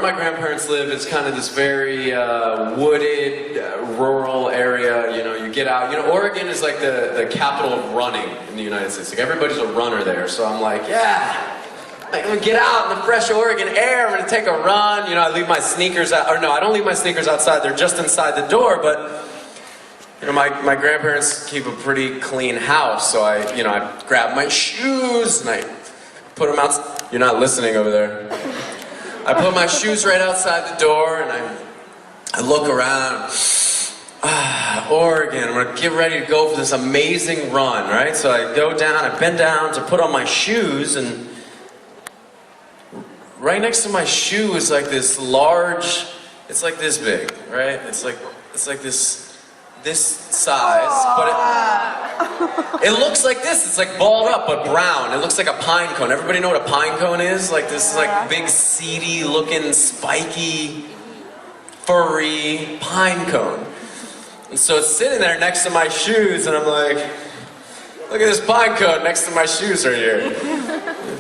my grandparents lived, it's kind of this very wooded, rural area. You know, you get out. You know, Oregon is like the capital of running in the United States. Like everybody's a runner there. So I'm like, yeah. I'm gonna get out in the fresh Oregon air, I'm gonna take a run, you know, I leave my sneakers out, or no, I don't leave my sneakers outside, they're just inside the door, but, you know, my grandparents keep a pretty clean house, so I grab my shoes, and I put them out, you're not listening over there. I put my shoes right outside the door, and I look around, Oregon, I'm gonna get ready to go for this amazing run, right? So I go down, I bend down to put on my shoes, and right next to my shoe is like this large, it's like this big, right? It's like this size, but it looks like this. It's like balled up but brown. It looks like a pine cone. Everybody know what a pine cone is? Like this like big seedy looking spiky furry pine cone. And so it's sitting there next to my shoes, and I'm like, look at this pine cone next to my shoes right here.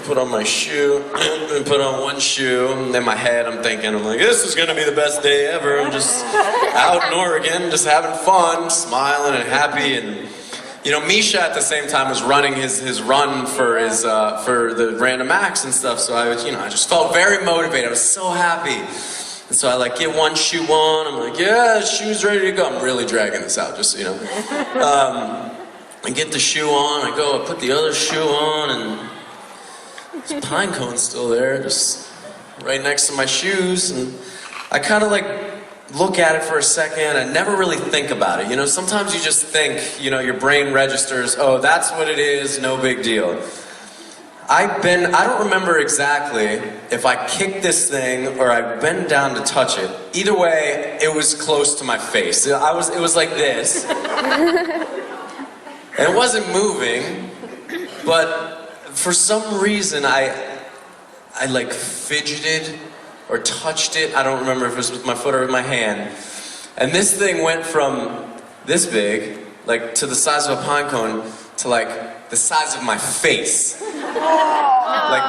Put on my shoe, and put on one shoe, and in my head I'm thinking, I'm like, this is gonna be the best day ever. I'm just out in Oregon, just having fun, smiling and happy. And you know, Misha at the same time was running his run for the random acts and stuff. So I was, you know, I just felt very motivated. I was so happy. And so I like get one shoe on. I'm like, yeah, the shoe's ready to go. I'm really dragging this out, just so you know. I get the shoe on. I go, I put the other shoe on, and this pine cone's still there, just right next to my shoes, and I kind of like look at it for a second. I never really think about it. You know, sometimes you just think, you know, your brain registers, oh, that's what it is, no big deal. I don't remember exactly if I kicked this thing or I bent down to touch it. Either way, it was close to my face. It was like this. And it wasn't moving, but for some reason I like fidgeted or touched it. I don't remember if it was with my foot or with my hand. And this thing went from this big, like to the size of a pine cone, to like the size of my face. Like,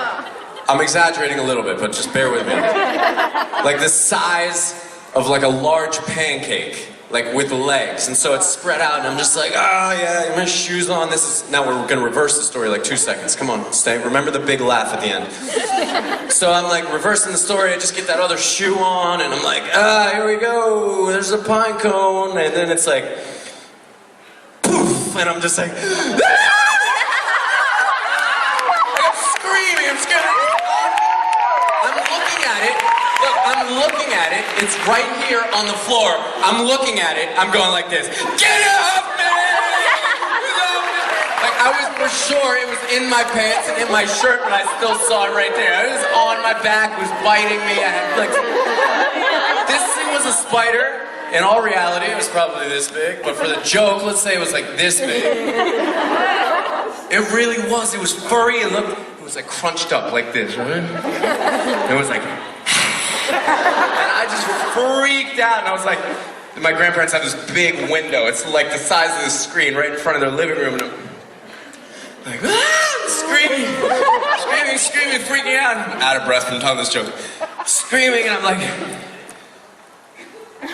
I'm exaggerating a little bit, but just bear with me. Like the size of like a large pancake, like with legs. And so it's spread out, and I'm just like, oh yeah, my shoes on. Now we're gonna reverse the story like 2 seconds. Come on, stay. Remember the big laugh at the end. So I'm like reversing the story. I just get that other shoe on, and I'm like, here we go. There's a pine cone, and then it's like, poof, and I'm just like, I'm looking at it, it's right here on the floor. I'm looking at it, I'm going like this. Get off me! Like I was for sure it was in my pants and in my shirt, but I still saw it right there. It was on my back, it was biting me. I had like, this thing was a spider. In all reality, it was probably this big, but for the joke, let's say it was like this big. It really was, it was furry and looked, it was like crunched up like this, right? It was like, and I just freaked out, and I was like, my grandparents have this big window. It's like the size of the screen right in front of their living room, and I'm like, screaming, freaking out. I'm out of breath from telling this joke. Screaming, and I'm like, just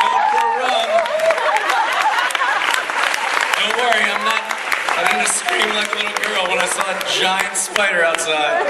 going for a run. Don't worry, I didn't scream like a little girl when I saw a giant spider outside.